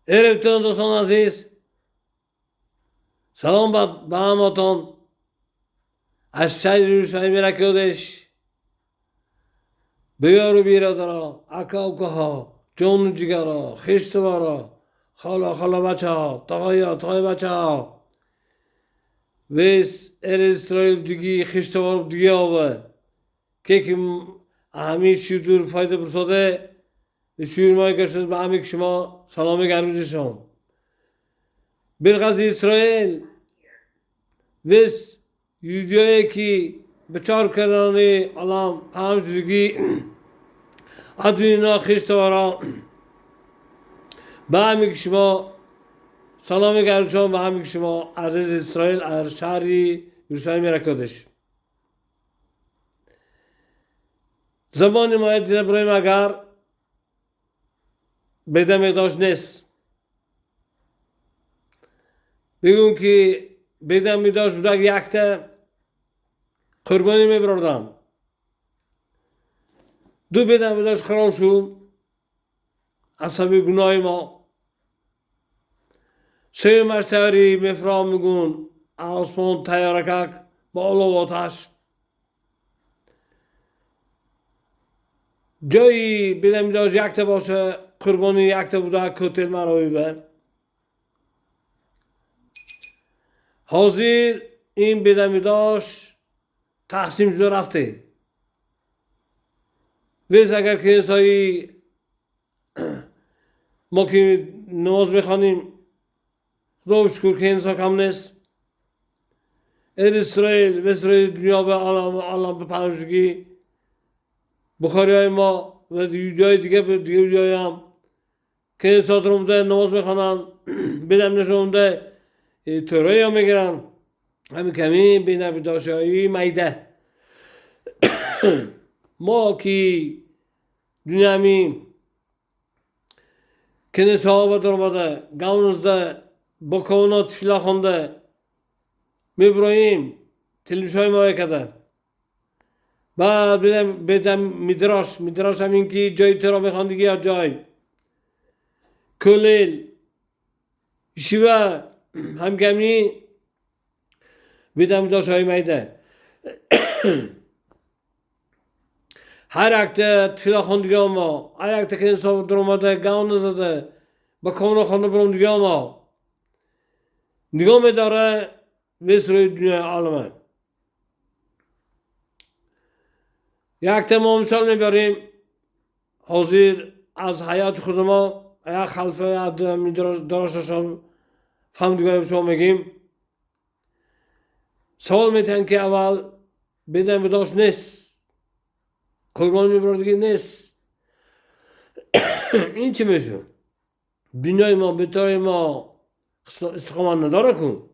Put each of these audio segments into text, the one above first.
عرفتون دوستان عزیز، سلام به همتون از شهر یروشلایم رکودش. بیار و بیرادرها، اکا و کها، جون و جگرها، خشتوارا، خالا بچه ها، تقای بچه ها ویس اسرائیل دیگی خشتوار دیگه آبه که همین شیردور فایده برساده شیرمای کشتز به همین که شما سلامی گرمیدشون بالغاز اسرائیل ویس ویدیویی که بچار کردنی علام همچنگی ادوینا خشتوارا به همین که شما سلامی گرمیدشون به همین که شما عرض اسرائیل از شهری یروشلایم رکودش زمانی ما دیده برایم اگر بدم داشت نیست بگون که بدم داشت بوده یکته قربانی میبردم دو بدم داشت خراب شد عصبی گناه ما سه مشتری مفرام میگون آسمان تیارکک با آلو آتش جایی بدم داشت یکته باشه قربانی یکته بوده کتل مراوی بر حاضر این بدمی داشت تقسیم شده رفته ویز اگر که انسایی ما که نماز میخوانیم خدا و شکر که انسان کم نیست اسرائیل و اسرائیل دنیا به عالم به پنجگی بخاری های ما و جای دیگه به دیگه جای هم که انسان رومده نماز میخوانن بدم نشونده تورایی ها میگیرن همین کمی بین داشتهایی میده ما که دنیا همین کنیسه ها به در آمده گونزده با کونات فیلا خونده میبراییم تلویش های ما کده بعد بدم میدراش همین که جای ترا میخواندگی یا جای کلیل شیوه هم کمی بدم داشت های میده هر اکته تفیلا خوندگی ما هر اکته که انسان در اومده گاون نزده با کاملا خونده برندگی ما نگاه میداره ویس روی دنیا عالمه یک ما مثال میبریم حاضر از حیات خود ما یک خلفه دراشتشان فهمدگاه شما میگیم سوال میتن که اول بدن بداشت نیست قربان میبردگی نیست این چی میشه دنیای ما بتای ما استقامت نداره کن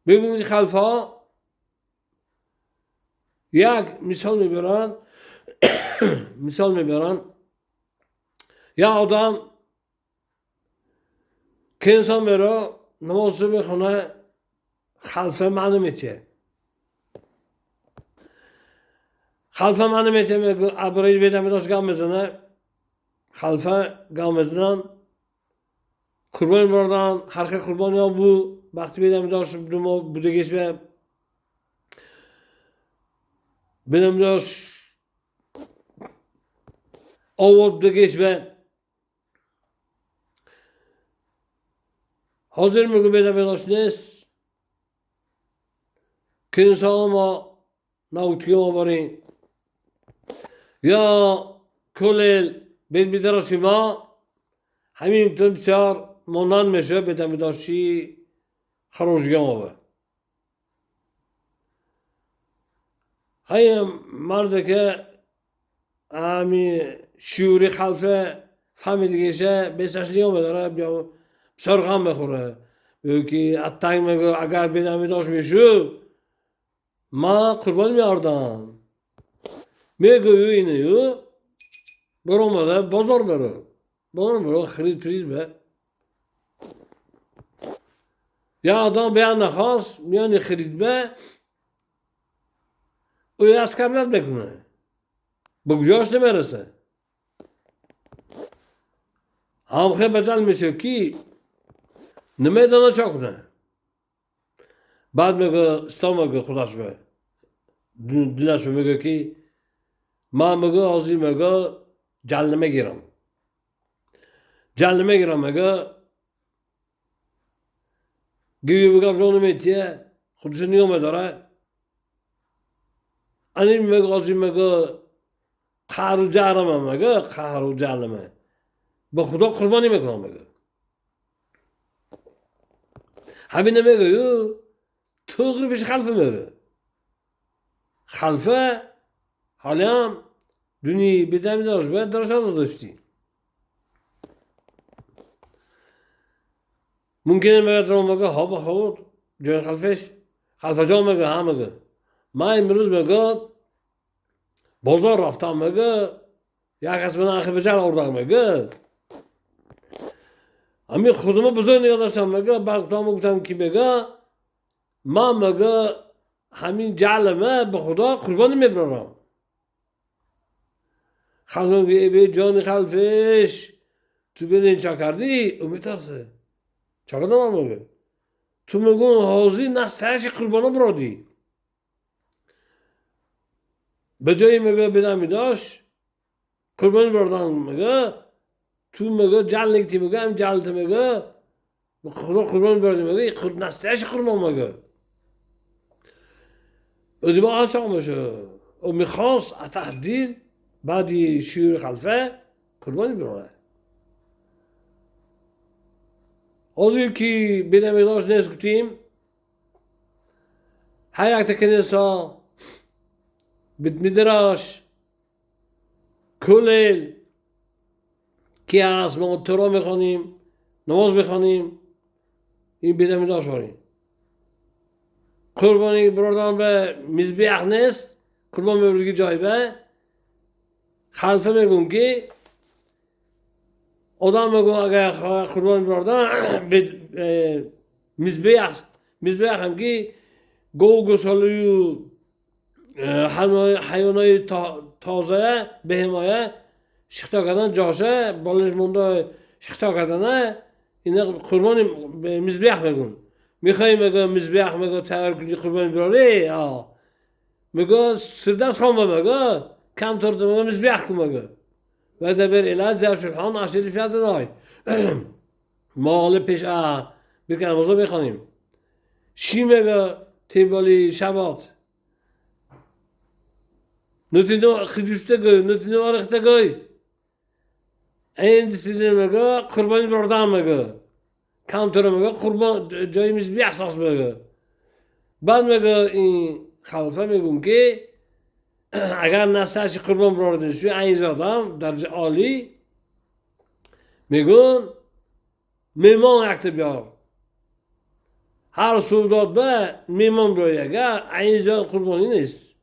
ببینید خلفه ها یک مثال میبرن یا آدم که انسان میره نماز میخونه خلفه معنی میتیه خلفه معنی میتیه برای بیدم داشت گام میزنه خلفه گام میزنن قربانی بردن هرخی قربانی ها بود وقتی بیدم داشت بودگیش بیدم داشت آورد بودگیش حاضر میگه بیدم داشت نیست که انسان ما نوتگی ما بریم یا کلیل بید بیدراشی ما همین امتحان بسیار مانند میشه بدم داشتی خروشگی ما به همین مرده که همین شیوری خلفه فهمیدگیشه بیسش نیام داره بیا بسیار غم بخوره بگو که اتنگ میگه اگر بدم داشت میشو ما قربان میاردم میگه اینه یو برو اومده بازار برو خرید به یا آدم بیان نخواست میانی خرید به او از کملت بکنه به کجاش نمیرسه هم خیلی بجل میشه کی نمیدانه چا کنه بعد میگه اسلام میگه خداش به دلش میگه کی من میگه آزی میگه جل نمیگیرم جل نمیگیرم میگه گیری بگم جان نمیتیه خودش نیومه داره این میگه آزی میگه قهر و جهرمه میگه قهر و جهرمه به خدا قربانی میکنم میگه همین نمیگه یو تو پیش خلفه میگه خلفه حالی هم دونی بدمی داشت باید درست داشتی ممکنه میگه درام میگه ها بخور جای خلفش خلفه جان میگه ها میگه من امروز میگه بازار رفتم میگه یک از من آخه بجر آوردم میگه همین خودمو بزرگ نگاه داشتم میگه بعد گفتم کی میگه من میگه همین جعلمه به خدا قربانی میبرم خلفه میگه به جان خلفش تو ببین چا کردی امید هسته چا کردم میگه تو میگه حاضی نستهش قربانو برادی به جایی میگه بدمی داشت قربانی بردم میگه تو میگه جل نکتی میگه هم جلت میگه به خدا قربانی بردی میگه نستهش قربان میگه و دیگه آن چا میشه و میخواست تحدیل بعدی شیور خلفه قربانی برده حاضر که بدمی داشت نیست گفتیم هر یک تکنیسا بیت میدراش کلیل کی هست ما ترا میخوانیم نماز میخوانیم این بدمی داشت باریم قربانی بردن به مذبح نیست قربان میبرگی جای به خلفه میگون که آدم میگون اگر قربان بردن به مذبح هم که گو گسالیو حیوانای تازه به حمایه شختا کردن جاشه بالش مونده شختا کردنه اینا قربانی به مذبح میگون میخوایی میگه مذبح میگه تغییر کنی قربانی براری میگه سردست خان میگه کم ترده میگه مذبح کن میگه و دبر اله زیر شرحان عشیری فیاد نای مال پیش بکنم موضوع بخوانیم شی میگه تیبالی شبات نتینو خیلیشته گوی نتینو آرخته گوی این دیسیزن میگه قربانی بردم میگه کم تره میگه قربان جایمیز بی احساس میگه بعد میگه این خلفه میگم که اگر نسلش قربان بردن شوی این زادم درجه عالی میگن میمان اکت بیار هر سوداد به میمان روی اگر این زاد قربانی نیست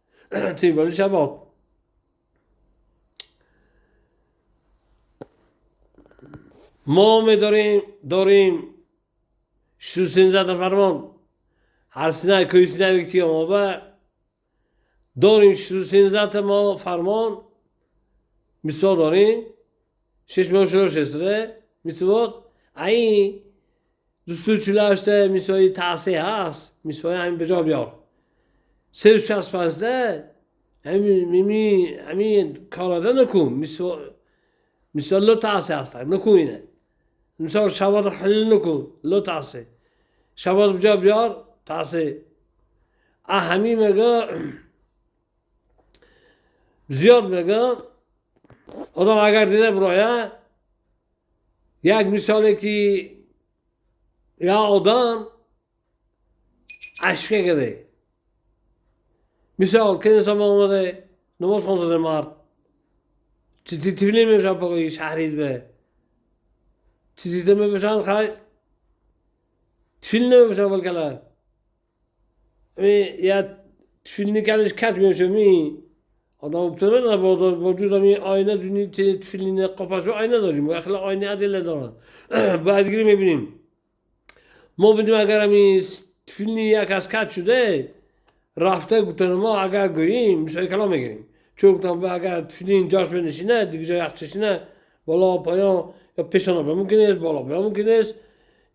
تیبالی شباب ما داریم شوسین زده فرمان هر سینه کوی سینه وقتی ما به داریم شوسین زده ما فرمان میسوا داریم 6 میلیون شروعش استره میسوا این دوستو چلاشته میسوای تاسه هست میسوای همین بجا بیار 365 همین کاراده نکن مثال لو تاسه هست نکن اینه مثال شوار حل نکن لو تاسه شوار بجا بیار تاسه همین میگه زیاد میگه آدم اگر دیده برایه یک مثالی که یا آدم عشقه گره مثال که انسان آمده نماز خونده مرد چیزی تیفیلی میشن پاکوی شهرید به چیزی دمه بشن خواهی تیفیلی نمیشن بلکلا یا تیفیلی کلش کت میشه آدم ابتدا نه با وجود همی آینه دونی تیفیلی قفص و آینه داریم و اخلا آینه عدله دارن بعدگیری میبینیم ما بدیم اگر همی تیفیلی یک از کت شده رفته گفتن ما اگر گوییم میشه کلام میگیریم چون گفتم اگر تفیلین جاش بنشینه دیگه جای یخچشینه بالا پایان یا پیشانه ممکن است، بالا ممکن است،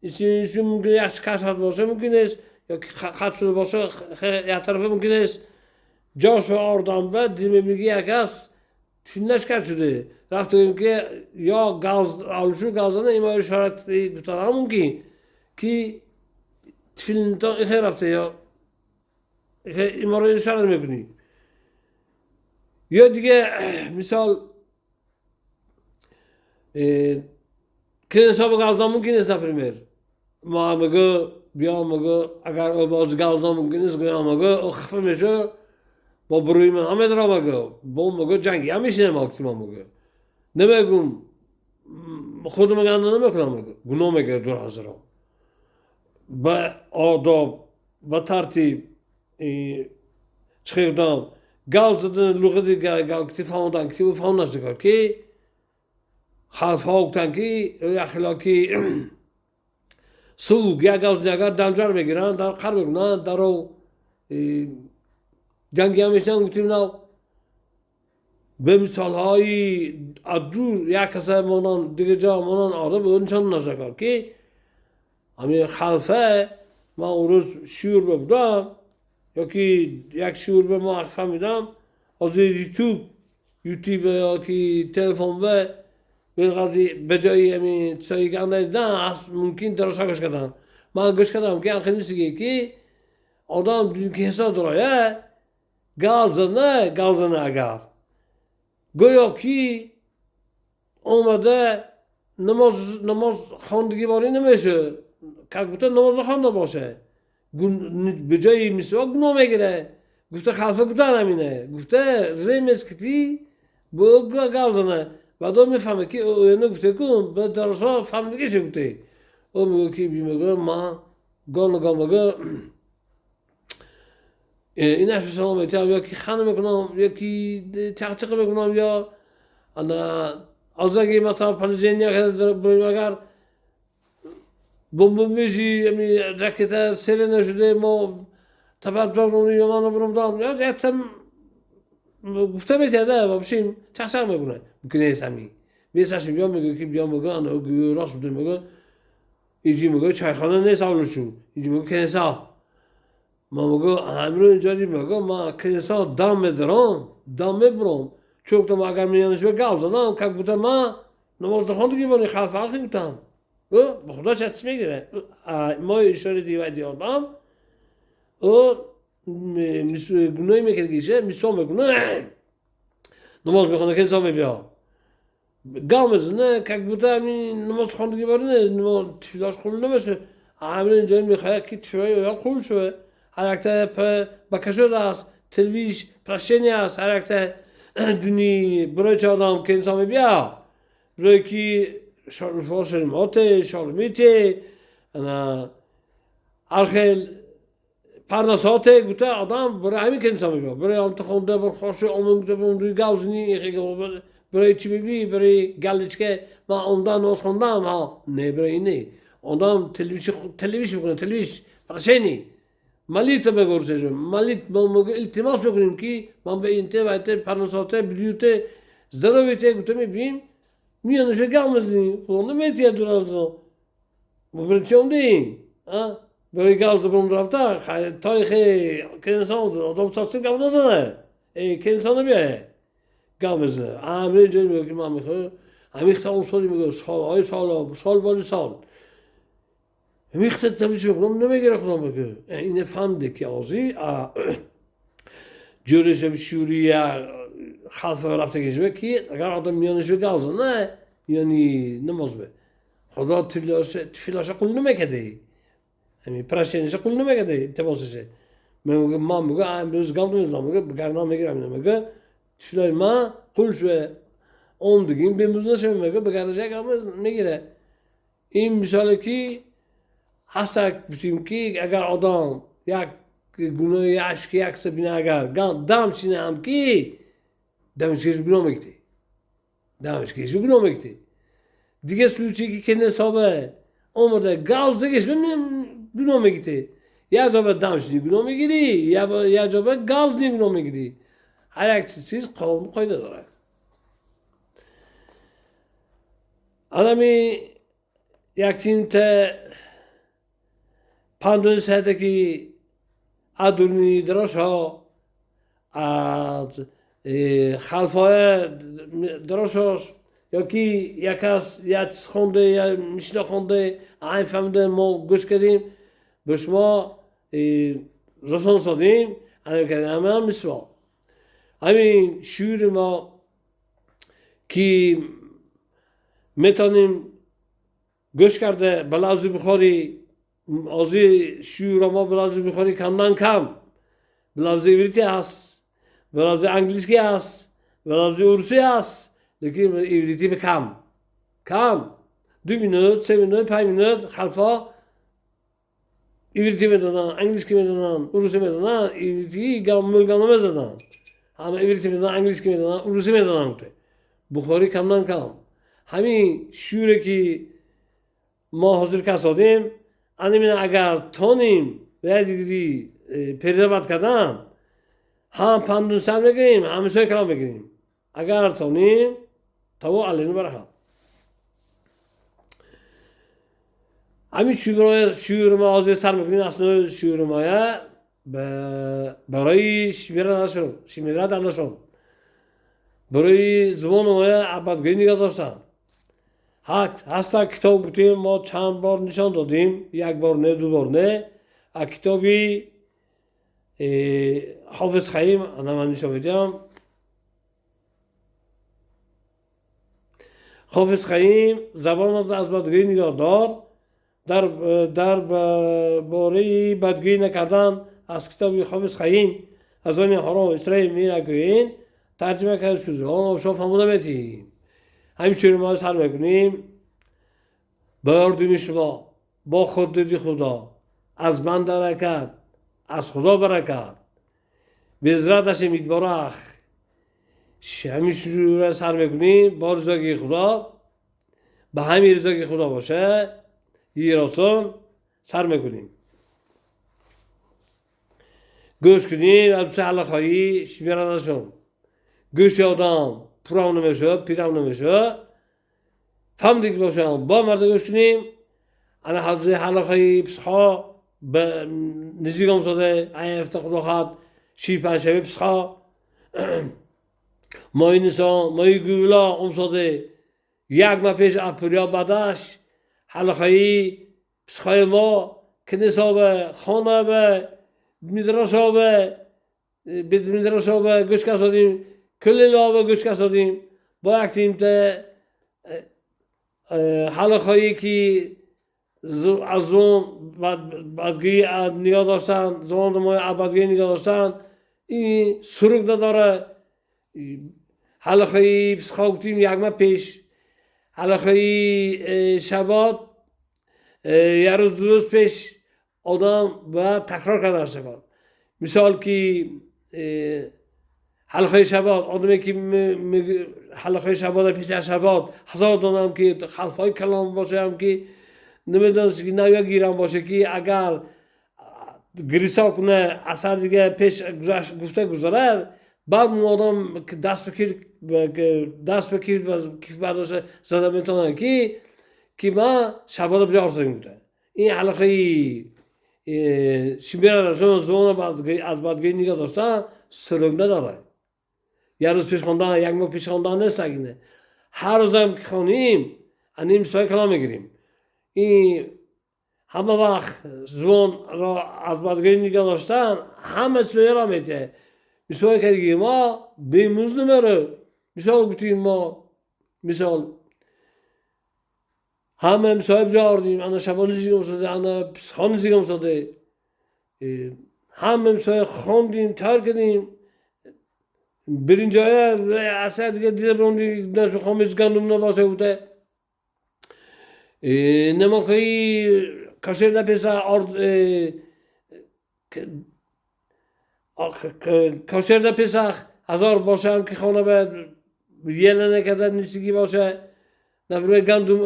این ممکن است یک کسرت باشه ممکن است، یا خط شده باشه یک طرفه ممکن است. جاش به آردم بعد دیدیم میگه یک از فیلنش کرد شده رفتیم که یا گاز آلوشو گازانه ایما اشارت دوتا همون که فیلم تا اینه رفته یا ایما رو اشاره میکنی. یا دیگه مثال که حساب گازان ممکن است نپریمیر ما مگه بیا مگه اگر باز گازان ممکن است گویا مگه خفه میشه با بروی من همه درا مگه با مگه جنگی همیشه نماکتی ما مگه نمیگم خودم گنده نمیکنم مگه گناه میگه دور حضرام با آداب با ترتیب چخیردم گاز زدن لغت گاز کتی فهمدن کتی و فهم نشده که خلف ها کتن که اخلاقی سوگ یا گاز دیگر دنجر بگیرن در خر بگنن در رو جنگی همیشه گفتیم نه به مثال های دور یک کسی مانان دیگه جا مانان آره به اونچان نشده که همین خلفه ما اون روز شعور بودم یا که یک شعور به ما فهمیدم از یوتیوب یا که تلفن به قضیه به جای همین چایی گنده دیدن ممکن درست گوش کردم من گوش کردم که آخه نیستی که آدم دیدن که حساب درایه گازنه اگر گویا که اومده نماز خواندگی باری نمیشه که گفته نماز خوانده باشه به جای مسواک گناه میگیره گفته خلفه گفته همینه گفته ریمز کتی با گازنه بعد او میفهمه که او گفته کن به درست ها فهمدگی چه گفته او میگه که بیمگه ما گال مگه این اشو سلام ایتیم یا که خانه میکنم یا که چقچقه میکنم یا انا آزاگی مثلا پلیزینیا که بریم اگر بوم میشی امی رکت سری نشده ما تبعت برونی یا من برم دام یا جاتم گفته میتیاده و بشیم چقچق میکنه ممکنه اسمی بیشترش میگم میگه که بیام میگه انا راست بوده میگه ایجی میگه چایخانه نیست اولشون ایجی میگه کنسا ما میگه همین رو اینجوری میگه ما کنسا دام میدارم دام میبرم چون تو ما اگر میانش به گاز دادم که بوده ما نماز خواندگی بانی خلف حلقی بودم به خدا چطور میگیره ما اشاره دیوه دیادم او گناهی میکردیشه میسوم میکنه نماز میخونه کنسا میبیا گام میزنه که بوده همین نماز خواندگی باری نه نماز تفیلاش خول نمیشه همین اینجا میخواد که تفیلای یا خول شده حرکت بکشه دست تلویش پرشنی است حرکت دونی برای چه آدم که انسان بیا برای که شالمیته شالمیته هر خیل پرداساته گوته آدم برای همین که انسان بیا برای آمت خونده برای خوشه آمون گوته برای روی گوزنی برای چی ببی برای گلش که ما آمدن ناز خوندم ها نه برای اینه آدم تلویش میکنه تلویش پرشنی مالیت بگورسه مالیت ما التماس بکنیم که من به اینته و اینته پرنساته بلیوته ضروریته گوته میبینیم میانش به گام میزنیم خونه میتیه دور از ما برای چه اومدیم برای گاز برام رفته تاریخ که انسان آدم ساسیم گام نزنه که انسان بیایه گام میزنه همه جایی میگه که من میخواه همیخته اون سالی میگه سال بالی سال میخته تبلیغ میکنم نمیگیره خودم بگه این فهمده که آزی جورش شوری خلف رفته کشمه که اگر آدم میانش به گازه نه یعنی نماز به خدا تفیلاش قول نمیکده همین پرشتینش قول نمیکده تباسشه من میگه امروز گام نمیزنم میگه بگرنا میگیرم میگه تفیلای ما قول شوه اون دیگه بیموز نشه میگه بگرنجه گام میگیره این مثاله که هست بودیم که اگر آدم یک گناه عشقی یک سبینه اگر دم چینه هم که دمش کش گناه میکتی دمش کش گناه میکتی دیگه سلوچی که نصابه اومده گاز دیگه گناه میکتی یا جا به دمش نی گناه میگیری یا جا به گاز نی گناه میگیری هر یک چیز قانون قاعده داره Anami یک تیم ته پندون ساعته که ادونی دراش ها از خلفای دراشش یا کی یکاس یک خونده یا میشنا خونده این فهمیده ما گوش کردیم به شما رسون سادیم همین کردیم همه هم میسوا همین شعور ما که میتونیم گوش کرده بلازی بخوری ازی شعور ما بلازی بخوری کمدن کم بلازی ایوریتی هست بلازی انگلیسی هست بلازی روسی هست لیکن ایوریتی به کم 2 minut 3 minut 5 minut خلفا ایوریتی میدونن انگلیسی میدونن روسی میدونن ایوریتی ملگانه میدونن همه ایوریتی میدونن انگلیسی میدونن روسی میدونن بخاری کمدن کم همین شعوری که ما حاضر کسادیم انیمین اگر تونیم به دیگری پیدا بد کردن هم پندون سر بگیریم هم سوی کلام بگیریم اگر تونیم تو علینو برخواه همین شعور ما حاضر سر بگیریم اصلا شعور مایه برای شمیره دردشون برای زبان مایه عبادگی نگاه داشتن هستا کتاب بودیم ما چند بار نشان دادیم 1 بار نه 2 بار نه کتابی حافظ خیم انا من نشان میدم حافظ خیم زبان از بدگویی نگاه دار در باره بدگویی نکردن از کتاب حافظ خیم از آن حرام اسرائیل می نگویین ترجمه کرده شده آن شما فهموده میتیم همینچون ما سر بکنیم با اردوی شما با خود دیدی خدا از من برکت از خدا برکت به عزت هشم یتبارک همین شروع سر بکنیم با رضای خدا به همین رضای خدا باشه یه راسون سر میکنیم گوش کنیم از حالا خواهی شمیرانشون گوش آدم پرام نمیشه پیرام نمیشه فهمیدی که باشم با مرد گوش کنیم انا حضر حلقه پسخا به نزدیک آمده این هفته خدا خواهد 6-5 شبه پسخا مای نیسان مای گولا آمده 1 ماه پیش اپریا بعدش حلقه پسخای ما کنیسا به خانه به میدرسا به میدرسا به گوش کسادیم کلی لا به گوش کسادیم با یک تیم ته حلقه‌ای که از اون بدگی نگاه داشتن زمان ما بدگی نگاه داشتن این سرک نداره حلقه پسخا گفتیم 1 ماه پیش حلقه شبات 1 روز 2 روز پیش آدم باید تکرار کرده شود مثال که حلقه شبات آدمی که حلقه شبات پیش شبات 1000 دانم که خلفای کلام باشه هم که نمیدونست که نویا گیرم باشه که اگر گریسا کنه اثر دیگه پیش گفته گذاره بعد اون آدم دست بکیر و کیف برداشته زده میتونه که ما شبات بجا آرزویم بوده این حلقه شمیره رسون زمان از بدگی نگاه داشتن سرک نداره 1 روز پیش خوندن 1 ماه پیش خوندن نیست اگه هر روز هم که خونیم انیم سوی کلام میگیریم این همه وقت زبان را از بدگی نگاه داشتن همه سوی را میده مثال که ما بیموز نمیره مثال گفتیم ما مثال همه مثال بجا آردیم انا شبان نزیگم ساده انا پسخان نزیگم ساده همه مثال خوندیم تر کردیم برین جایه اصلا دیگه دیده بروندی دست بخوام از گندم نباسه بوده نماکایی کاشر ده پیسه کاشر ده پیسه 1000 باشه هم که خانه باید یله نکرده نیستگی باشه نبروی گندم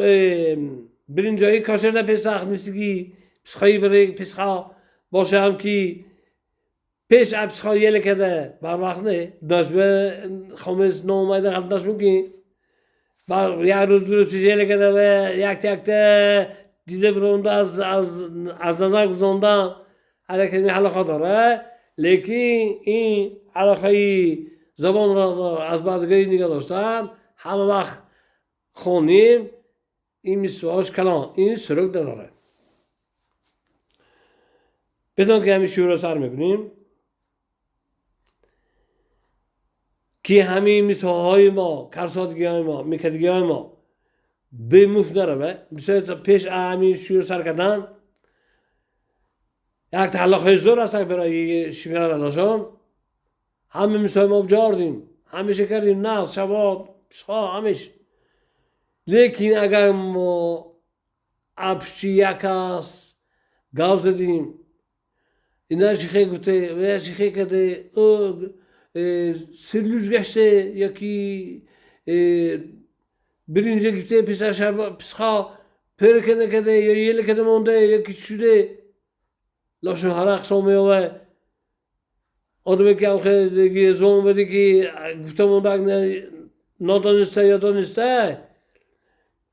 برین جایی کاشر ده پیسه نیستگی پسخایی برای پسخا باشه هم که پیش پسخا یله کرده بر وقت نه داشت به خامز نومایده قبل داشت بگی و یک روز درست جیل کرده و یک دیده برونده از نظر گذاندن حرکت می حلقه داره، لیکن این حلقه زبان را از بردگاهی نگاه داشتن همه وقت خونیم این میسواش کلان این سرک داره. بدون که همین شعور را سر میکنیم که همین میسواهای ما، کرسادگی های ما، میکدگی های ما به مفت نروه. بسیار پیش همین شعور سر کردن یک تعلق زور هست برای شیفیان داشتن همه میسواهای ما بجاردیم همیشه کردیم نه شبا پسخا همیشه. لیکن اگر ما ابشی یک هست گاو زدیم اینا شیخه گفته و شیخه کرده سرلوش گشته یکی برینجه گفته پسخا پرکنه کرده یا یه کرده مونده یکی شده لاشو حرق سومه و آدمه که خیلی زوم بده که گفته مونده نادانسته یا دانسته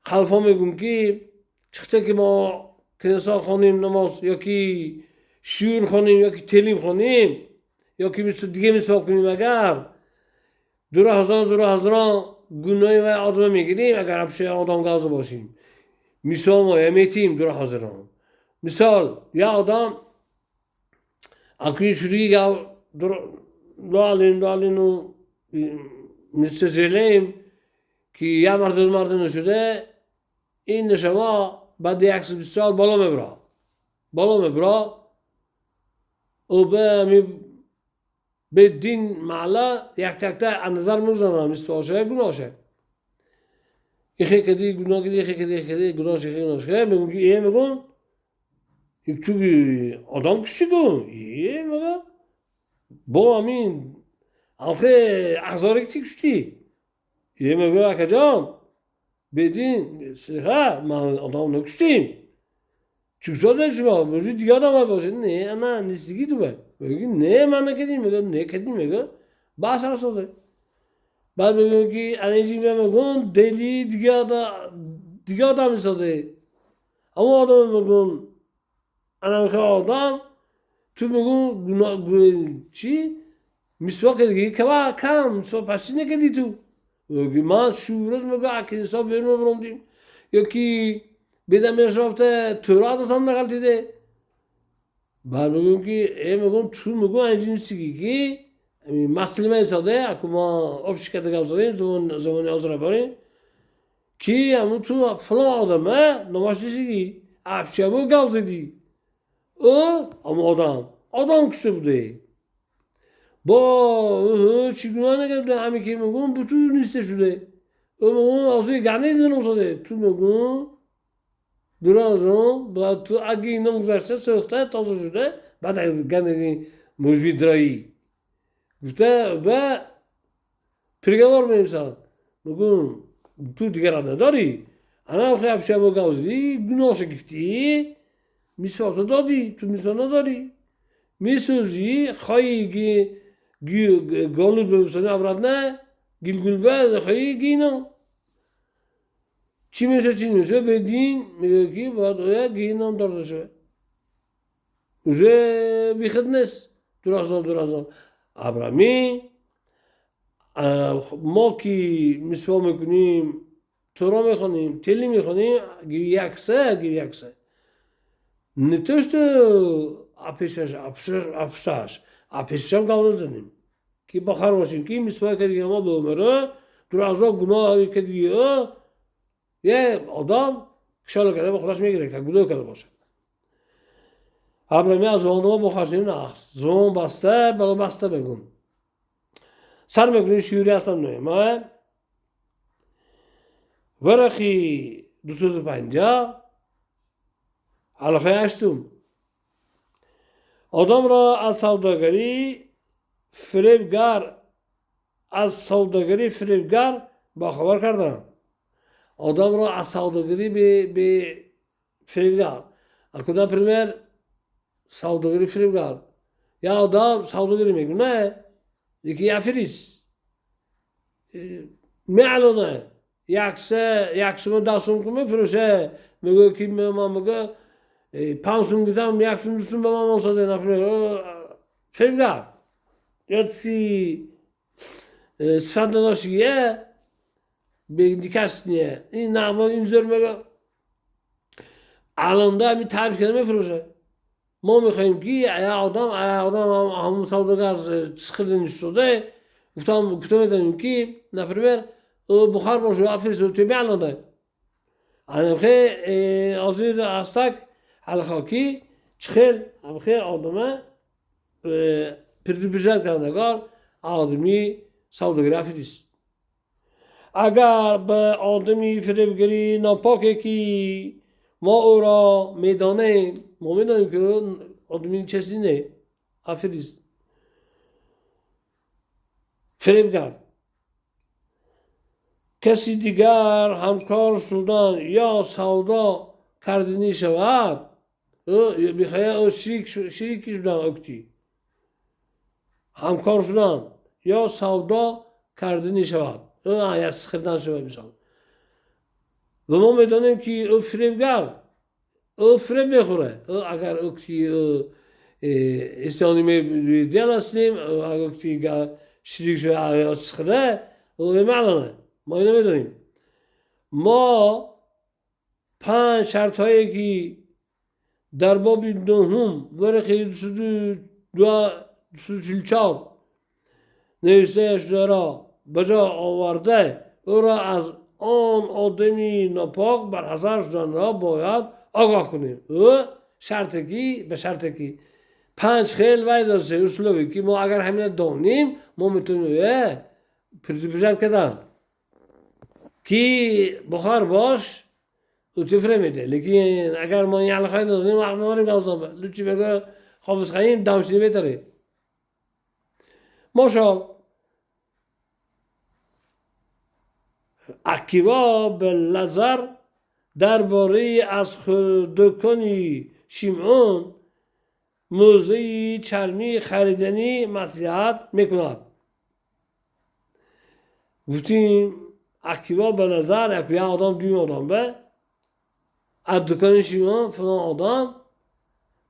خلفا میگم که چخته که ما کنسا خونیم نماز یا که شور خونیم یا که تلیم خونیم یا که دیگه مسواک کنیم اگر دوره هزاران گناهی و آدم میگیریم اگر ابشه آدم گازه باشیم مثال ما یمیتیم دوره هزاران مثال یا آدم اکنی شدی یا لالین و مثل جلیم که یا مرد نشده این نشما بعد 120 سال بالا میبرا او به دین معلا یک تکته نظر میگذارن مثل آشه گناهشه ایخی کدی گناه کدی گناهشه میگون یک توی آدم کشتی کن مگه با امین آخه اخزاری کشتی مگه اکجام بدین سلیخه من آدم نکشتیم چوزا داشت شما موجود دیگه آدم باشه نه انا نیستگی تو بگی نه من نکردیم میگه نه کردیم میگه باش رسوده بعد میگه که انرژی میگن دلی دیگه آدم میساده اما آدم میگن انا میخوام آدم تو میگن گناه چی مسواک دیگه کم مسواک پسی نکردی تو میگه من شورز میگه اگه حساب بیرون بروندیم یا کی بدم اشرافته تورات اصلا نقل دیده بعد میگم که میگم تو میگم انجین سیگی که مسلمه ساده اکو ما آبش کرده گاو زدیم زمان آزره باریم که همون تو فلان آدمه نماشتی سیگی افشه بود گاو زدی اما آدم کشته بوده با چیگونه نگرده همین که میگم به تو نیسته شده میگم آزوی گرنه دیدنم ساده تو میگم درازم بعد تو اگه اینا مگذشته سرخته تازه شده بعد گرنه موجوی درایی گفته و پرگوار میمسان میگم تو دیگر را نداری انا خیلی افشه با گوزدی گناهش گفتی میسوات دادی تو میسوات نداری میسوزی خواهی گالود ببسانی ابرد نه گل بعد خواهی گینو چی میشه بدین میگه که باید اویا گینام دارده شده اوزه بیخد نیست درازم ابرامی ما که مسوا میکنیم تورا میخونیم تلی میخونیم گیر یکسه نتوشت اپیشش هم گاو نزنیم که بخار باشیم که مسوا کردیم ما به عمره درازا گناه کردیم یه آدم کشال کرده با خودش میگیره که گناه کرده باشه ابرامی از ما بخواستیم نه زمان بسته بلا بسته بگم سر میکنیم شیوری هستم نویم ورقی 250 حلقه هشتم آدم را از سوداگری فریبگر با خبر کردن آدم را از سوداگری به فریبگر کدام پرمیر سوداگری فریبگر یا آدم سوداگری میکنه یکی افریس معلونه یکسم 10 که میفروشه میگه که ما میگه 5 گیتام یکسم دوستم به ما مصاده نفره فیلگر یا سی صفت نداشتیه بگی کس نیه این نما اینجور میگه الان ده می تعریف کنه میفروشه ما میخوایم که ای آدم همون سوداگر سخردنی شده گفتم میدونیم که نفر بخار باشه افریز رو توی بیان ده انا خیلی آزیر استک حلقاکی چخیل هم خیلی آدمه پردیبیزر کردنگار آدمی سوداگرافی نیست اگر به آدمی فریبگری ناپاکه که ما او را میدانیم ما میدانیم که آدمی چیزی نه افریز فریبگر کسی دیگر همکار شدن یا سودا کردنی شود بخیه او شریکی شدن اکتی همکار شدن یا سودا کردنی شود او آیت سخردن شود مثال و ما میدانیم که او فریبگر او فریب میخوره او اگر اکتی استیانی میدیل هستیم اگر اکتی شریک شده آیت سخرده او معلومه ما اینو میدونیم ما 5 شرط هایی که در باب نهم ورقه 244 نوشته شده را به جا آورده او را از آن آدمی ناپاک بر حذر شدن را باید آگاه کنیم او شرطی به شرطی 5 خیل وای داشته اصولی که ما اگر همین دانیم ما میتونیم پردیبیزر کردن کی بخار باش او تفره میده لیکن اگر ما این علاقه نداریم وقت نداریم گازم لوچی بگه حافظ خواهیم دمشنی بهتره ماشال عکیوا به لزر درباره از خودکنی شیمعون موزه چرمی خریدنی نصیحت میکند گفتیم عکیوا به نظر یک آدم دوی آدم به از دکان شیمان فلان آدم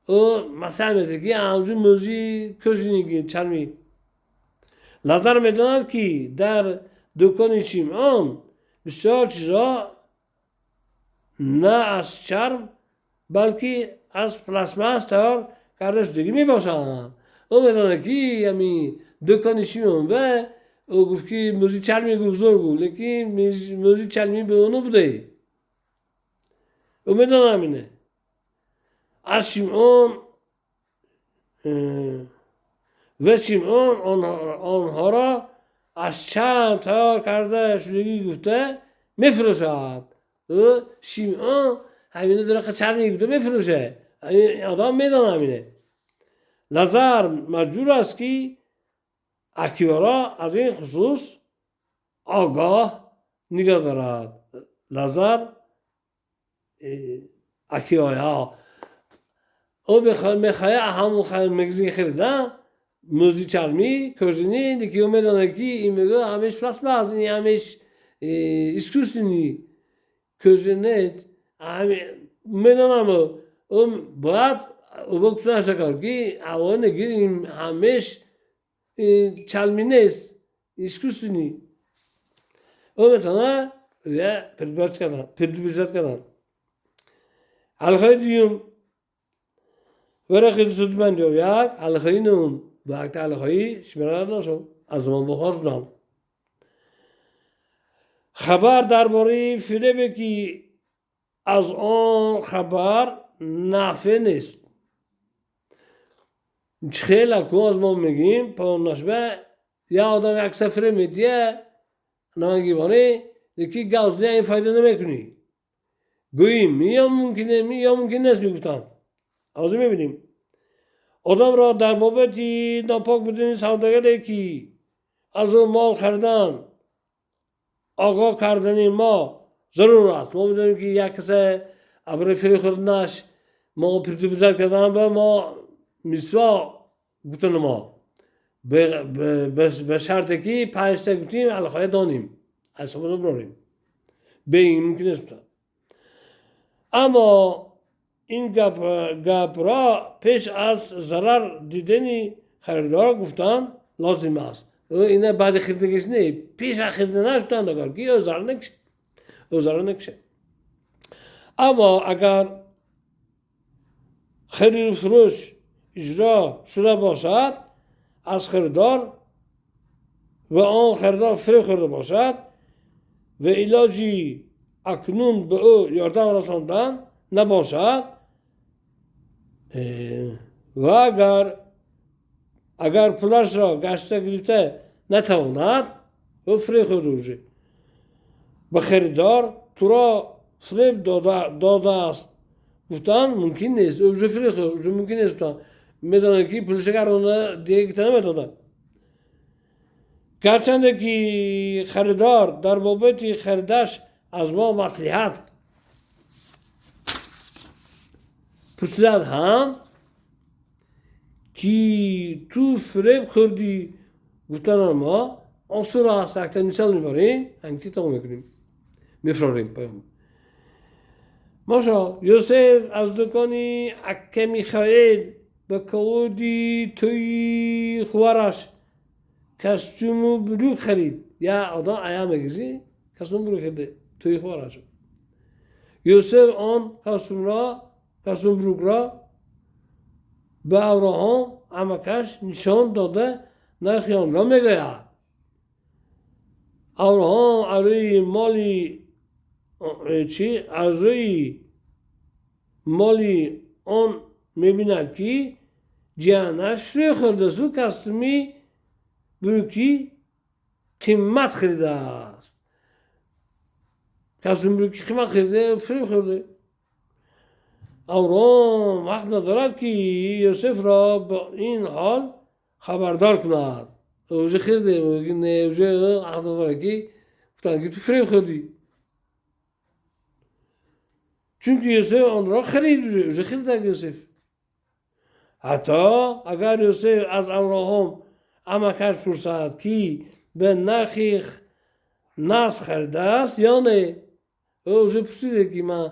او مثلا میده که همجور موزی کشینگی چرمی نظر میداند که در دکان شیمان بسیار چیزا نه از چرم بلکه از پلاسماس تیار کرده شدگی میباشند او میداند که همی دکان شیمان به او گفت که موزی چرمی بزرگو لیکن موزی چرمی به اونو بوده او میدانم اینه از شیمعون و شیمعون آنها را از چرم تیار کرده شدگی گفته میفروشد او شیمعون همینه درخت چرمی گفته میفروشه آدم میدانم اینه نظر مجبور است که عکیوا از این خصوص آگاه نگاه دارد نظر عکیوا او میخواه همون مگزین خریدن موزی چرمی کشینی دیگه او میدانه که این میگه همیش پلاس باز این همیش اسکوسینی کشینی میدانم او باید او بکنه شکر که اوانه گیریم همیش چلمی نیست اسکوسینی او میتونه پردیبیزر کردن حلقه دیوم ورقه 251 حلقه نهم وقت حلقه شمیره نشون از زمان بخار شدن خبر درباره فریبی که از آن خبر نافع نیست خیلی که از ما میگیم پایان نشبه یا آدم یک سفره میدیه نمانگیبانه یکی گازده این فایده نمیکنی گوییم یا ممکنه یا ممکن نیست میگفتن آزی میبینیم آدم را در بابتی ناپاک بدونی سوداگری که از اون مال خریدن آگاه کردنی ما ضرور است ما میدونیم که یک کسی برای فری خوردنش ما پردیبیزر کردن به ما میسوا گفتن ما به شرطی که 5 تا گفتیم علاقه دانیم از شما نبراریم به این ممکن است. اما این گپ را پیش از ضرر دیدنی خریدار گفتن لازم است. اینه بعد خریدگیش نه، پیش از خریدنش گفتن اگر کی ضرر نکشه. اما اگر خرید و فروش اجرا شده باشد از خریدار و آن خریدار فریب خورده باشد و علاجی اکنون به او یاردم رساندن نباشد و اگر پولش را گشته گرفته نتواند او فریب خورده باشد به خریدار تو را فریب داده است گفتن ممکن نیست، او فریب خورده ممکن نیست گفتن میدانه که پولش گرانه دیگه گیته نمیدادن. گرچنده که خریدار در بابت خریدش از ما مصلحت پرسیدن هم که تو فریب خوردی گفتن ما آسور است. اکتر مثال میباریم هنگتی تمام میکنیم میفراریم. ماشا یوسف از دکانی اکه میخائیل به کودی توی خوارش کستومو بروک خرید یا آدم ایام میگیزی کستوم بروک خریده توی خوارش. یوسف آن کستوم بروک را به ابراهام عمکش نشان داده نرخی آن را میگوید. ابراهام از روی مالی آن میبیند که جانش روی خورده سو کستومی بروکی قیمت خریده است. کستوم بروکی قیمت خریده فریب خورده. ابراهام حق ندارد که یوسف را با این حال خبردار کند. اوجه خریده اوجه حق ندارد که گفتن که تو فریب خوردی. چون که یوسف آن را خرید اوجه خریده یوسف. حتی اگر یوسف از ابراهام عمکش پرسد که به نرخی ناس خریده است یا نه، اوجه پرسیده که من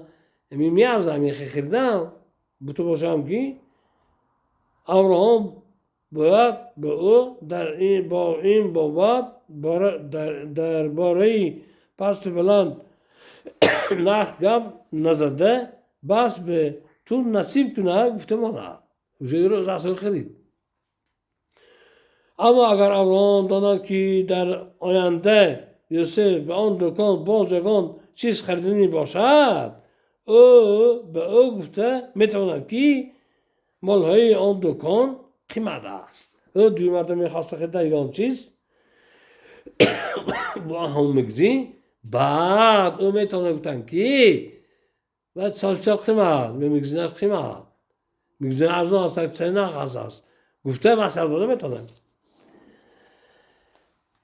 میارزم یه خریدم بوده باشم که ابراهام باید به او با این بابت در باره پست بلند نخ گم نزده بس به تو نصیب کنه گفته مانه اوجه رو رسول خرید. اما اگر ابراهام داند که در آینده یوسف به آن دکان باز یگان چیز خریدنی باشد او به او گفته میتواند که مالهای آن دکان قیمت است. او دوی مرتبه میخواسته خریده یگان چیز با هم میگزی بعد او میتواند گفتن که بعد سال قیمت میگزینه قیمت میگزینه ارزان است چه نقص است گفته مسئله داده میتواند.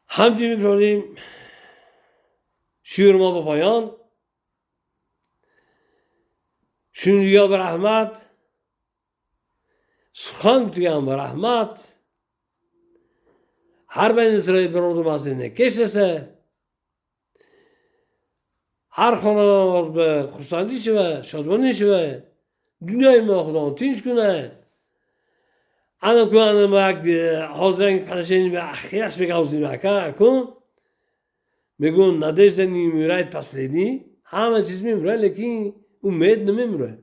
همچنین می‌کنیم شعر ما با پایان. شنیدیا به رحمت سخن گویم به رحمت هر بین اسرائیل برادر مسیح کشته هر خانواده به خرسندی شوه شادمانی شوه دنیای ما خدا تینش کنه. انا کنم حاضرین پنشینی به اخیرش بگوزیم کن میگون نداشته میمیرد پسلینی همه چیز میمیره لیکن امید نمیمیره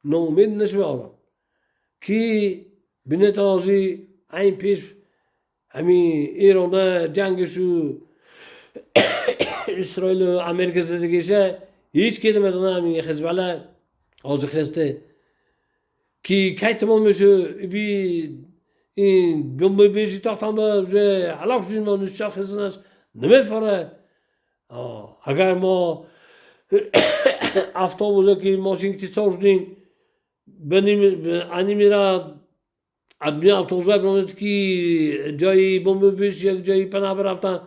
ناامید نشوه آدم که بینه تازی این پیش همین ایران جنگشو اسرائیل و امریکا زدگیشه هیچ که نمیدونه همین خزباله آزی خسته که کی تمام میشه بی این بمب بیشی تاختم به علاق شدیم و نشا خزنش نمیفره. اگر ما افتابوزه که ماشین که سازدیم انی میره ادمی افتابوزه برامد که جایی بمب بیش یک جایی پناه برفتن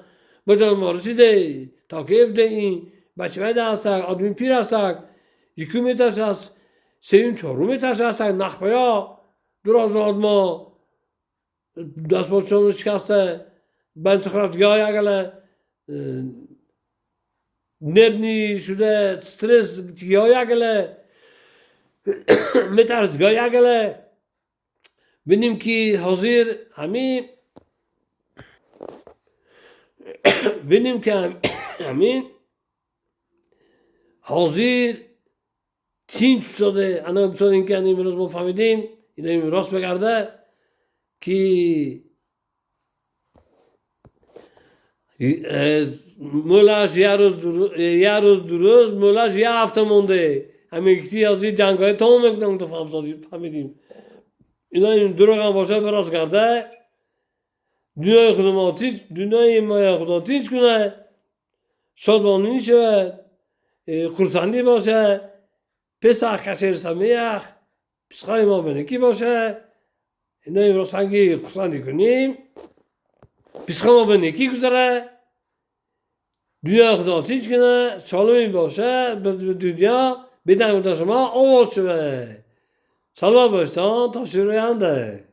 بجان ما رسیده تا که ابده این بچه ویده هستک آدمی پیر هستک یکی میترس هست سیون چهارو میترس هستک نخبایا دراز آدما دست باشون شکسته بند سخرفتگاه اگله نرنی شده استرس گیایا گله مترس گیایا گله بینیم که حاضر همین بینیم که همین حاضر تینچ شده انا بسید این که امروز ما فهمیدیم این راست بگرده که مولاش یه روز دو روز مولاش یه هفته مونده همین کتی از این جنگای تمام میکنم تو فهمیدیم این دروغ هم باشه براست کرده دنیای خودم دنیای ما خدا تیچ کنه شادمانی شود خورسندی باشه پسر کشیر سمیخ پسخای ما بنکی باشه اینا این راست هنگی خورسندی کنیم پسخای ما بنکی گذاره دنیا خدا تیچ کنه سالمی باشه به دنیا بدن شما آورد شده سلام باشتان تا شروع انده